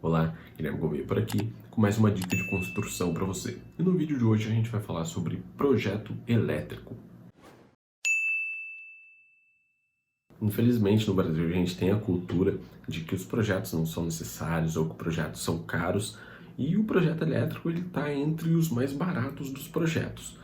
Olá, Guilherme Gouveia por aqui, com mais uma dica de construção para você. E no vídeo de hoje a gente vai falar sobre projeto elétrico. Infelizmente no Brasil a gente tem a cultura de que os projetos não são necessários ou que os projetos são caros e o projeto elétrico ele está entre os mais baratos dos projetos.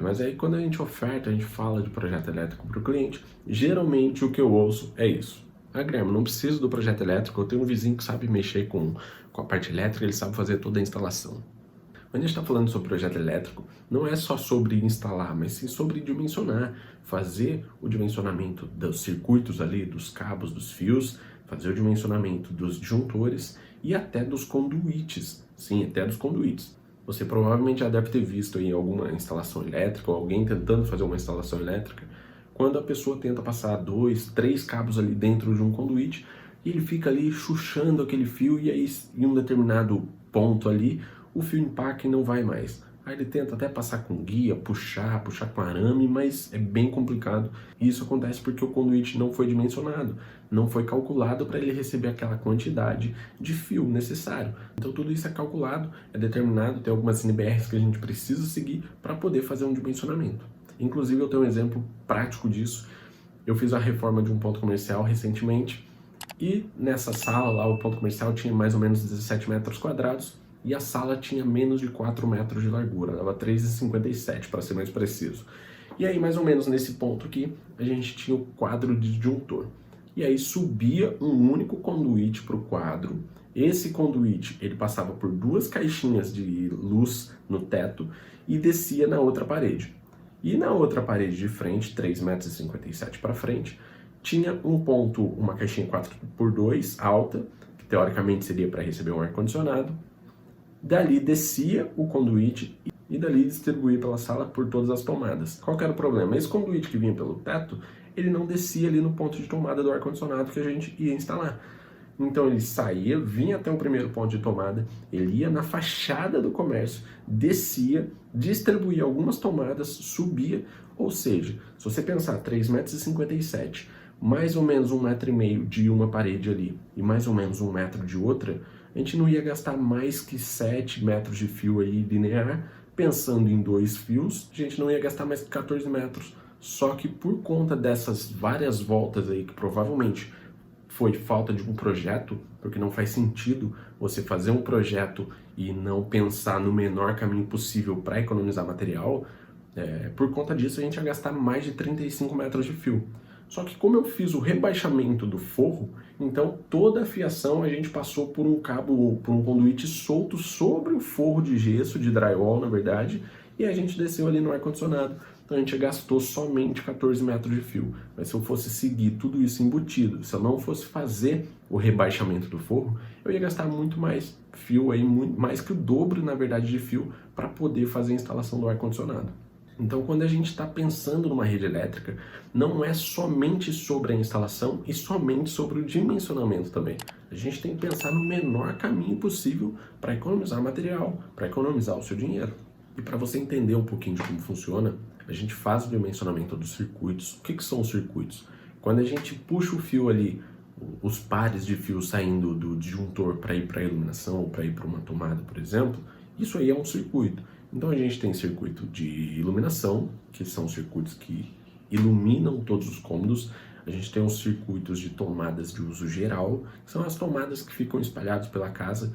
Mas aí quando a gente oferta, a gente fala de projeto elétrico para o cliente, geralmente o que eu ouço é isso. Ah, Guilherme, não preciso do projeto elétrico, eu tenho um vizinho que sabe mexer com a parte elétrica, ele sabe fazer toda a instalação. Quando a gente está falando sobre projeto elétrico, não é só sobre instalar, mas sim sobre dimensionar, fazer o dimensionamento dos circuitos ali, dos cabos, dos fios, fazer o dimensionamento dos disjuntores e até dos conduítes. Sim, até dos conduítes. Você provavelmente já deve ter visto em alguma instalação elétrica ou alguém tentando fazer uma instalação elétrica, quando a pessoa tenta passar 2, 3 cabos ali dentro de um conduíte e ele fica ali chuchando aquele fio e aí em um determinado ponto ali o fio empaca e não vai mais. Aí ele tenta até passar com guia, puxar com arame, mas é bem complicado. E isso acontece porque o conduíte não foi dimensionado, não foi calculado para ele receber aquela quantidade de fio necessário. Então tudo isso é calculado, é determinado, tem algumas NBRs que a gente precisa seguir para poder fazer um dimensionamento. Inclusive eu tenho um exemplo prático disso. Eu fiz a reforma de um ponto comercial recentemente e nessa sala lá o ponto comercial tinha mais ou menos 17 metros quadrados e a sala tinha menos de 4 metros de largura, dava 3,57 para ser mais preciso. E aí mais ou menos nesse ponto aqui a gente tinha o quadro disjuntor. E aí subia um único conduíte para o quadro. Esse conduíte ele passava por duas caixinhas de luz no teto e descia na outra parede. E na outra parede de frente, 3,57 metros para frente, tinha um ponto, uma caixinha 4x2 alta, que teoricamente seria para receber um ar-condicionado. Dali descia o conduíte e dali distribuía pela sala por todas as tomadas. Qual que era o problema? Esse conduíte que vinha pelo teto, ele não descia ali no ponto de tomada do ar-condicionado que a gente ia instalar. Então ele saía, vinha até o primeiro ponto de tomada, ele ia na fachada do comércio, descia, distribuía algumas tomadas, subia, ou seja, se você pensar 3,57 metros, mais ou menos 1,5 metro de uma parede ali e mais ou menos 1 metro de outra, a gente não ia gastar mais que 7 metros de fio aí linear. Pensando em 2 fios, a gente não ia gastar mais que 14 metros. Só que por conta dessas várias voltas aí, que provavelmente foi falta de um projeto, porque não faz sentido você fazer um projeto e não pensar no menor caminho possível para economizar material, por conta disso a gente ia gastar mais de 35 metros de fio. Só que como eu fiz o rebaixamento do forro, então toda a fiação a gente passou por um cabo, por um conduíte solto sobre o forro de gesso, de drywall na verdade, e a gente desceu ali no ar-condicionado. Então a gente gastou somente 14 metros de fio. Mas se eu fosse seguir tudo isso embutido, se eu não fosse fazer o rebaixamento do forro, eu ia gastar muito mais fio, aí, muito, mais que o dobro na verdade de fio, para poder fazer a instalação do ar-condicionado. Então, quando a gente está pensando numa rede elétrica, não é somente sobre a instalação e somente sobre o dimensionamento também. A gente tem que pensar no menor caminho possível para economizar material, para economizar o seu dinheiro. E para você entender um pouquinho de como funciona, a gente faz o dimensionamento dos circuitos. O que são os circuitos? Quando a gente puxa o fio ali, os pares de fio saindo do disjuntor para ir para a iluminação ou para ir para uma tomada, por exemplo, isso aí é um circuito. Então a gente tem circuito de iluminação, que são circuitos que iluminam todos os cômodos. A gente tem os circuitos de tomadas de uso geral, que são as tomadas que ficam espalhadas pela casa,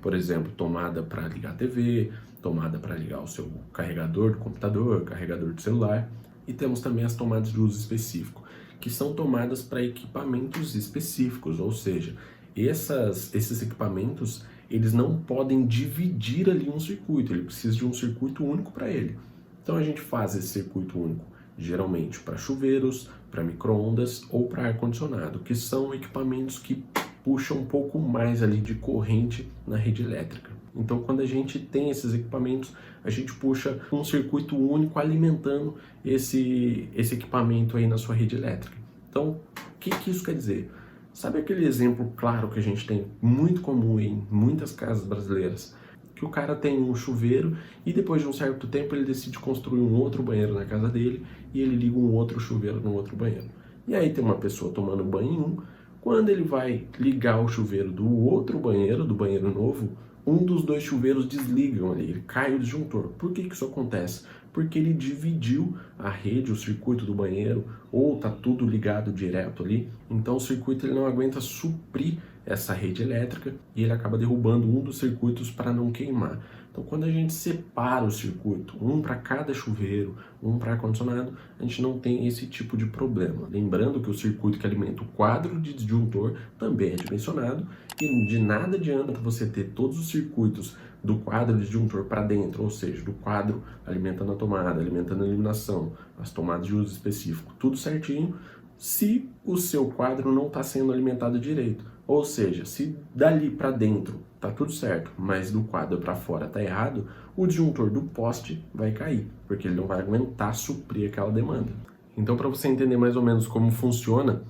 por exemplo, tomada para ligar a TV, tomada para ligar o seu carregador do computador, carregador do celular. E temos também as tomadas de uso específico, que são tomadas para equipamentos específicos, ou seja, esses equipamentos eles não podem dividir ali um circuito, ele precisa de um circuito único para ele. Então a gente faz esse circuito único geralmente para chuveiros, para micro-ondas ou para ar-condicionado, que são equipamentos que puxam um pouco mais ali de corrente na rede elétrica. Então quando a gente tem esses equipamentos, a gente puxa um circuito único alimentando esse equipamento aí na sua rede elétrica. Então, o que isso quer dizer? Sabe aquele exemplo claro que a gente tem, muito comum em muitas casas brasileiras? Que o cara tem um chuveiro e depois de um certo tempo ele decide construir um outro banheiro na casa dele e ele liga um outro chuveiro no outro banheiro. E aí tem uma pessoa tomando banho em um, Quando ele vai ligar o chuveiro do outro banheiro, do banheiro novo, um dos dois chuveiros desligam ali, ele cai o disjuntor. Por que isso acontece? Porque ele dividiu a rede, o circuito do banheiro, ou tá tudo ligado direto ali, então o circuito ele não aguenta suprir essa rede elétrica e ele acaba derrubando um dos circuitos para não queimar. Então, quando a gente separa o circuito, um para cada chuveiro, um para ar-condicionado, a gente não tem esse tipo de problema. Lembrando que o circuito que alimenta o quadro de disjuntor também é dimensionado e de nada adianta você ter todos os circuitos do quadro de disjuntor para dentro, ou seja, do quadro alimentando a tomada, alimentando a iluminação, as tomadas de uso específico, tudo certinho, se o seu quadro não está sendo alimentado direito. Ou seja, se dali para dentro tá tudo certo, mas do quadro para fora tá errado, o disjuntor do poste vai cair, porque ele não vai aguentar suprir aquela demanda. Então, para você entender mais ou menos como funciona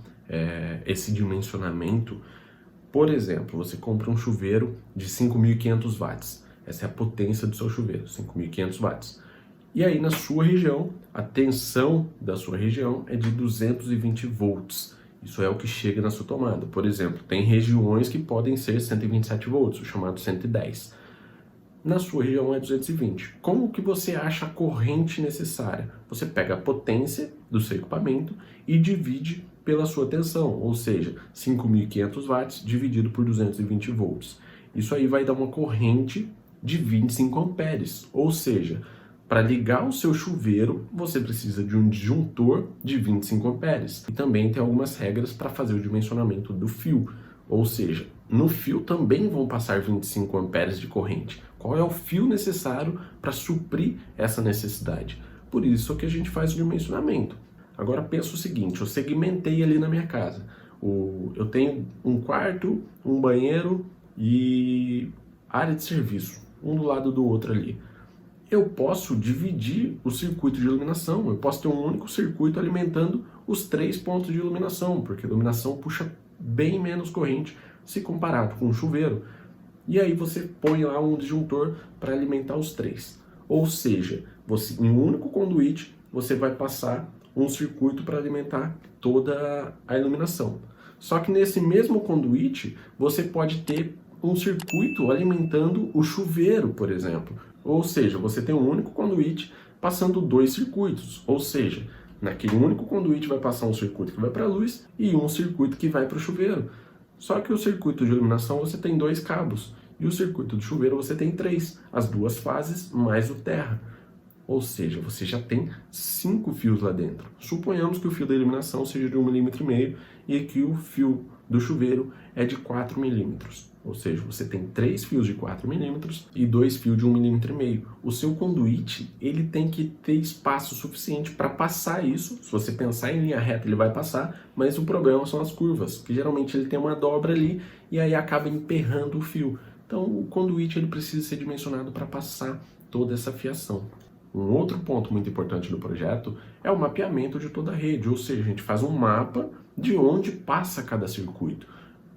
esse dimensionamento, por exemplo, você compra um chuveiro de 5.500 watts. Essa é a potência do seu chuveiro, 5.500 watts. E aí, na sua região, a tensão da sua região é de 220 volts. Isso é o que chega na sua tomada. Por exemplo, tem regiões que podem ser 127 volts, o chamado 110. Na sua região é 220. Como que você acha a corrente necessária? Você pega a potência do seu equipamento e divide pela sua tensão, ou seja, 5.500 watts dividido por 220 volts. Isso aí vai dar uma corrente de 25 amperes, ou seja, para ligar o seu chuveiro, você precisa de um disjuntor de 25 amperes. E também tem algumas regras para fazer o dimensionamento do fio. Ou seja, no fio também vão passar 25 amperes de corrente. Qual é o fio necessário para suprir essa necessidade? Por isso que a gente faz o dimensionamento. Agora pensa o seguinte, eu segmentei ali na minha casa. Eu tenho um quarto, um banheiro e área de serviço, um do lado do outro ali. Eu posso dividir o circuito de iluminação, eu posso ter um único circuito alimentando os 3 pontos de iluminação, porque a iluminação puxa bem menos corrente se comparado com um chuveiro. E aí você põe lá um disjuntor para alimentar os 3. Ou seja, em um único conduíte você vai passar um circuito para alimentar toda a iluminação. Só que nesse mesmo conduíte você pode ter um circuito alimentando o chuveiro, por exemplo. Ou seja, você tem um único conduíte passando 2 circuitos. Ou seja, naquele único conduíte vai passar um circuito que vai para a luz e um circuito que vai para o chuveiro. Só que o circuito de iluminação você tem 2 cabos e o circuito de chuveiro você tem 3, as 2 fases mais o terra. Ou seja, você já tem 5 fios lá dentro. Suponhamos que o fio da iluminação seja de 1,5 mm e que o fio do chuveiro é de 4 mm. Ou seja, você tem 3 fios de 4 mm e 2 fios de 1,5 mm. O seu conduíte ele tem que ter espaço suficiente para passar isso. Se você pensar em linha reta, ele vai passar, mas o problema são as curvas, que geralmente ele tem uma dobra ali e aí acaba emperrando o fio. Então, o conduíte ele precisa ser dimensionado para passar toda essa fiação. Um outro ponto muito importante do projeto é o mapeamento de toda a rede, ou seja, a gente faz um mapa de onde passa cada circuito.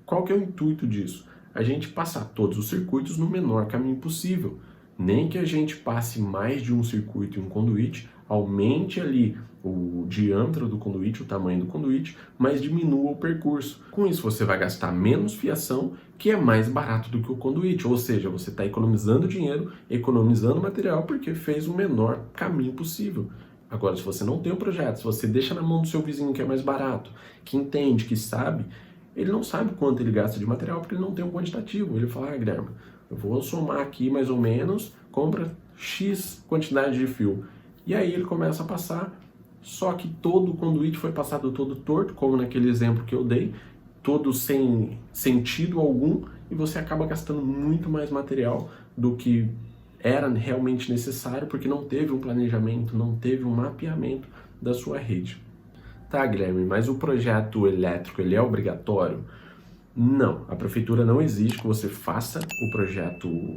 Qual que é o intuito disso? A gente passar todos os circuitos no menor caminho possível. Nem que a gente passe mais de um circuito em um conduíte, aumente ali o diâmetro do conduíte, o tamanho do conduíte, mas diminua o percurso. Com isso você vai gastar menos fiação, que é mais barato do que o conduíte, ou seja, você está economizando dinheiro, economizando material, porque fez o menor caminho possível. Agora, se você não tem o projeto, se você deixa na mão do seu vizinho que é mais barato, que entende, que sabe, ele não sabe quanto ele gasta de material porque ele não tem um quantitativo. Ele fala, Guilherme, eu vou somar aqui mais ou menos, compra X quantidade de fio. E aí ele começa a passar, só que todo o conduíte foi passado todo torto, como naquele exemplo que eu dei, todo sem sentido algum, e você acaba gastando muito mais material do que era realmente necessário, porque não teve um planejamento, não teve um mapeamento da sua rede. Tá, Guilherme, mas o projeto elétrico, ele é obrigatório? Não, a prefeitura não exige que você faça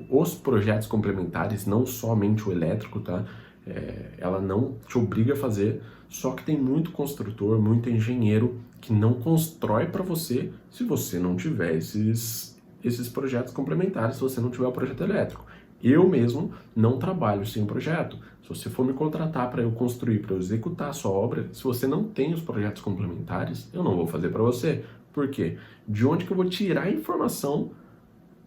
os projetos complementares, não somente o elétrico, tá? Ela não te obriga a fazer, só que tem muito construtor, muito engenheiro que não constrói para você se você não tiver esses projetos complementares, se você não tiver o projeto elétrico. Eu mesmo não trabalho sem projeto. Se você for me contratar para eu construir, para eu executar a sua obra, se você não tem os projetos complementares, eu não vou fazer para você, Por quê? De onde que eu vou tirar a informação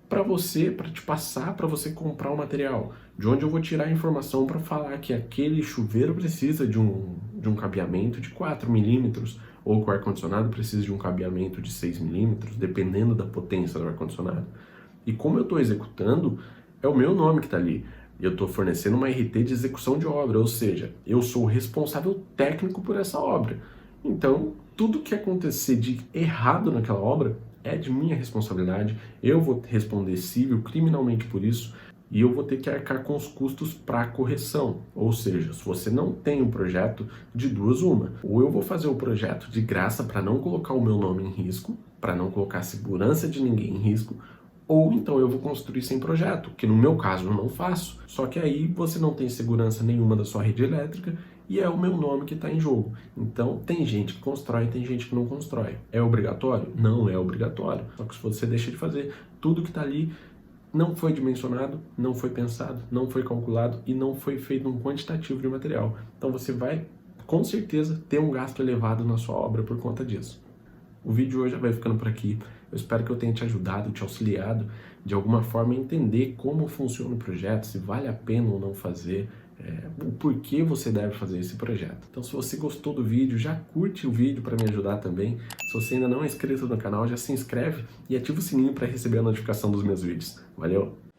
para você, para te passar, para você comprar o material? De onde eu vou tirar a informação para falar que aquele chuveiro precisa de um cabeamento de 4 milímetros ou que o ar-condicionado precisa de um cabeamento de 6 milímetros, dependendo da potência do ar-condicionado? E como eu estou executando, é o meu nome que está ali. Eu estou fornecendo uma RT de execução de obra, ou seja, eu sou o responsável técnico por essa obra. Então, tudo que acontecer de errado naquela obra é de minha responsabilidade, eu vou responder civil, criminalmente por isso, e eu vou ter que arcar com os custos para correção. Ou seja, se você não tem um projeto, de duas uma. Ou eu vou fazer o projeto de graça para não colocar o meu nome em risco, para não colocar a segurança de ninguém em risco, ou então eu vou construir sem projeto, que no meu caso eu não faço. Só que aí você não tem segurança nenhuma da sua rede elétrica e é o meu nome que está em jogo. Então tem gente que constrói, tem gente que não constrói. É obrigatório? Não é obrigatório. Só que se você deixa de fazer, tudo que está ali não foi dimensionado, não foi pensado, não foi calculado e não foi feito um quantitativo de material. Então você vai, com certeza, ter um gasto elevado na sua obra por conta disso. O vídeo hoje já vai ficando por aqui. Eu espero que eu tenha te ajudado, te auxiliado de alguma forma a entender como funciona o projeto, se vale a pena ou não fazer, o porquê você deve fazer esse projeto. Então, se você gostou do vídeo, já curte o vídeo para me ajudar também. Se você ainda não é inscrito no canal, já se inscreve e ativa o sininho para receber a notificação dos meus vídeos. Valeu!